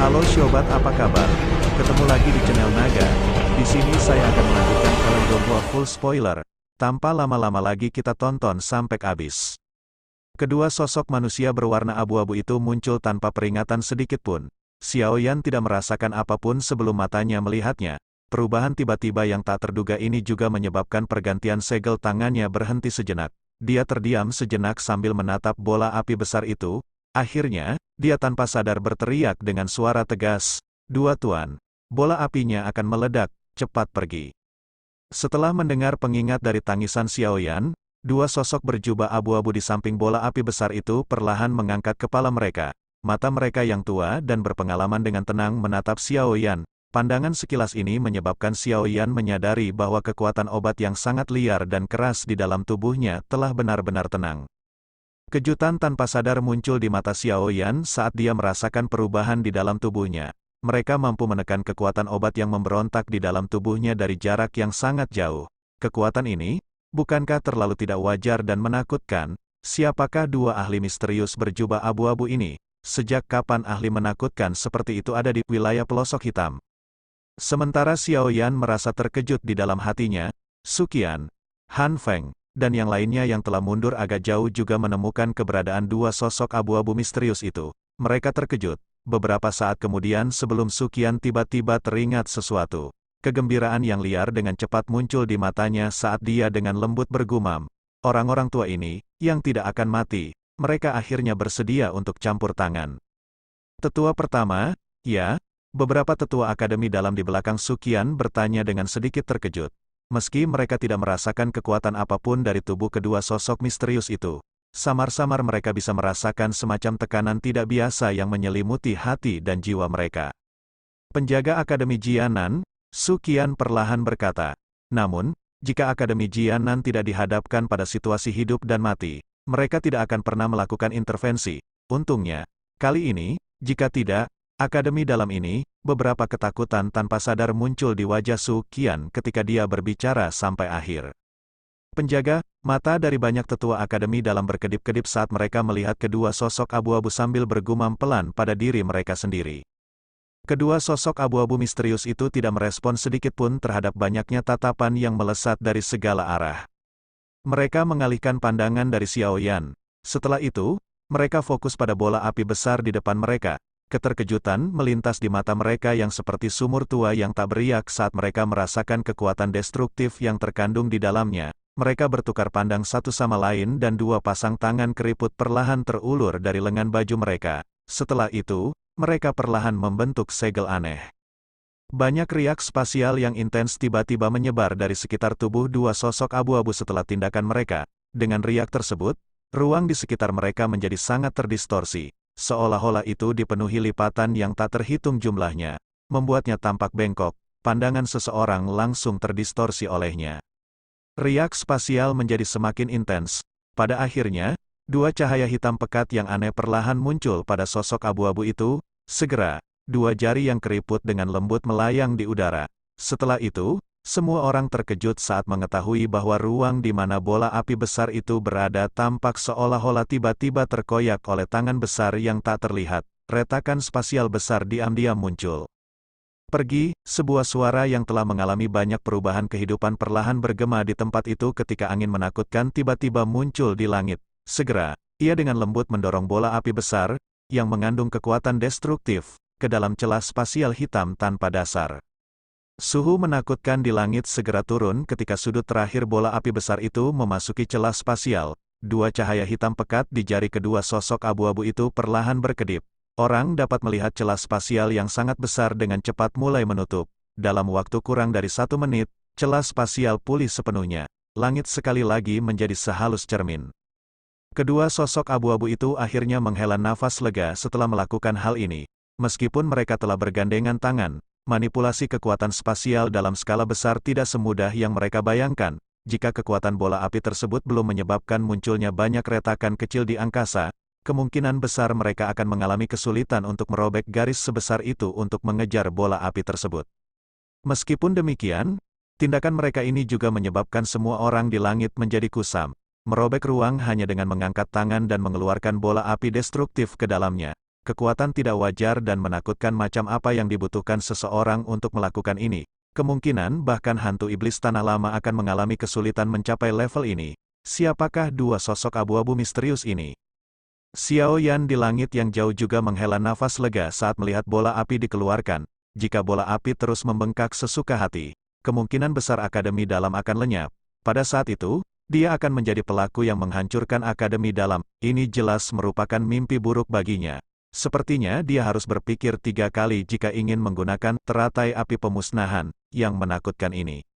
Halo Sobat, apa kabar? Ketemu lagi di channel Naga. Di sini saya akan melanjutkan Kalender Gua full spoiler. Tanpa lama-lama lagi kita tonton sampai habis. Kedua sosok manusia berwarna abu-abu itu muncul tanpa peringatan sedikit pun. Xiao Yan tidak merasakan apapun sebelum matanya melihatnya. Perubahan tiba-tiba yang tak terduga ini juga menyebabkan pergantian segel tangannya berhenti sejenak. Dia terdiam sejenak sambil menatap bola api besar itu. Akhirnya, dia tanpa sadar berteriak dengan suara tegas, "Dua tuan, bola apinya akan meledak, cepat pergi." Setelah mendengar pengingat dari tangisan Xiao Yan, dua sosok berjubah abu-abu di samping bola api besar itu perlahan mengangkat kepala mereka. Mata mereka yang tua dan berpengalaman dengan tenang menatap Xiao Yan. Pandangan sekilas ini menyebabkan Xiao Yan menyadari bahwa kekuatan obat yang sangat liar dan keras di dalam tubuhnya telah benar-benar tenang. Kejutan tanpa sadar muncul di mata Xiao Yan saat dia merasakan perubahan di dalam tubuhnya. Mereka mampu menekan kekuatan obat yang memberontak di dalam tubuhnya dari jarak yang sangat jauh. Kekuatan ini, bukankah terlalu tidak wajar dan menakutkan? Siapakah dua ahli misterius berjubah abu-abu ini? Sejak kapan ahli menakutkan seperti itu ada di wilayah pelosok hitam? Sementara Xiao Yan merasa terkejut di dalam hatinya, Suqian, Han Feng, dan yang lainnya yang telah mundur agak jauh juga menemukan keberadaan dua sosok abu-abu misterius itu. Mereka terkejut. Beberapa saat kemudian sebelum Suqian tiba-tiba teringat sesuatu. Kegembiraan yang liar dengan cepat muncul di matanya saat dia dengan lembut bergumam. Orang-orang tua ini, yang tidak akan mati, mereka akhirnya bersedia untuk campur tangan. Tetua pertama, ya? Beberapa tetua akademi dalam di belakang Suqian bertanya dengan sedikit terkejut. Meski mereka tidak merasakan kekuatan apapun dari tubuh kedua sosok misterius itu, samar-samar mereka bisa merasakan semacam tekanan tidak biasa yang menyelimuti hati dan jiwa mereka. Penjaga Akademi Jianan, Suqian perlahan berkata, namun, jika Akademi Jianan tidak dihadapkan pada situasi hidup dan mati, mereka tidak akan pernah melakukan intervensi. Untungnya, kali ini, jika tidak, Akademi dalam ini, beberapa ketakutan tanpa sadar muncul di wajah Suqian ketika dia berbicara sampai akhir. Penjaga, mata dari banyak tetua akademi dalam berkedip-kedip saat mereka melihat kedua sosok abu-abu sambil bergumam pelan pada diri mereka sendiri. Kedua sosok abu-abu misterius itu tidak merespon sedikit pun terhadap banyaknya tatapan yang melesat dari segala arah. Mereka mengalihkan pandangan dari Xiao Yan. Setelah itu, mereka fokus pada bola api besar di depan mereka. Keterkejutan melintas di mata mereka yang seperti sumur tua yang tak beriak saat mereka merasakan kekuatan destruktif yang terkandung di dalamnya. Mereka bertukar pandang satu sama lain dan dua pasang tangan keriput perlahan terulur dari lengan baju mereka. Setelah itu, mereka perlahan membentuk segel aneh. Banyak riak spasial yang intens tiba-tiba menyebar dari sekitar tubuh dua sosok abu-abu setelah tindakan mereka. Dengan riak tersebut, ruang di sekitar mereka menjadi sangat terdistorsi. Seolah-olah itu dipenuhi lipatan yang tak terhitung jumlahnya, membuatnya tampak bengkok, pandangan seseorang langsung terdistorsi olehnya. Riak spasial menjadi semakin intens. Pada akhirnya, dua cahaya hitam pekat yang aneh perlahan muncul pada sosok abu-abu itu. Segera, dua jari yang keriput dengan lembut melayang di udara. Setelah itu, semua orang terkejut saat mengetahui bahwa ruang di mana bola api besar itu berada tampak seolah-olah tiba-tiba terkoyak oleh tangan besar yang tak terlihat. Retakan spasial besar diam-diam muncul. Pergi, sebuah suara yang telah mengalami banyak perubahan kehidupan perlahan bergema di tempat itu ketika angin menakutkan tiba-tiba muncul di langit. Segera, ia dengan lembut mendorong bola api besar, yang mengandung kekuatan destruktif, ke dalam celah spasial hitam tanpa dasar. Suhu menakutkan di langit segera turun ketika sudut terakhir bola api besar itu memasuki celah spasial. Dua cahaya hitam pekat di jari kedua sosok abu-abu itu perlahan berkedip. Orang dapat melihat celah spasial yang sangat besar dengan cepat mulai menutup. Dalam waktu kurang dari 1 menit, celah spasial pulih sepenuhnya. Langit sekali lagi menjadi sehalus cermin. Kedua sosok abu-abu itu akhirnya menghela nafas lega setelah melakukan hal ini. Meskipun mereka telah bergandengan tangan, manipulasi kekuatan spasial dalam skala besar tidak semudah yang mereka bayangkan. Jika kekuatan bola api tersebut belum menyebabkan munculnya banyak retakan kecil di angkasa, kemungkinan besar mereka akan mengalami kesulitan untuk merobek garis sebesar itu untuk mengejar bola api tersebut. Meskipun demikian, tindakan mereka ini juga menyebabkan semua orang di langit menjadi kusam. Merobek ruang hanya dengan mengangkat tangan dan mengeluarkan bola api destruktif ke dalamnya. Kekuatan tidak wajar dan menakutkan macam apa yang dibutuhkan seseorang untuk melakukan ini. Kemungkinan bahkan hantu iblis tanah lama akan mengalami kesulitan mencapai level ini. Siapakah dua sosok abu-abu misterius ini? Xiao Yan di langit yang jauh juga menghela nafas lega saat melihat bola api dikeluarkan. Jika bola api terus membengkak sesuka hati, kemungkinan besar Akademi Dalam akan lenyap. Pada saat itu, dia akan menjadi pelaku yang menghancurkan Akademi Dalam. Ini jelas merupakan mimpi buruk baginya. Sepertinya dia harus berpikir 3 kali jika ingin menggunakan teratai api pemusnahan yang menakutkan ini.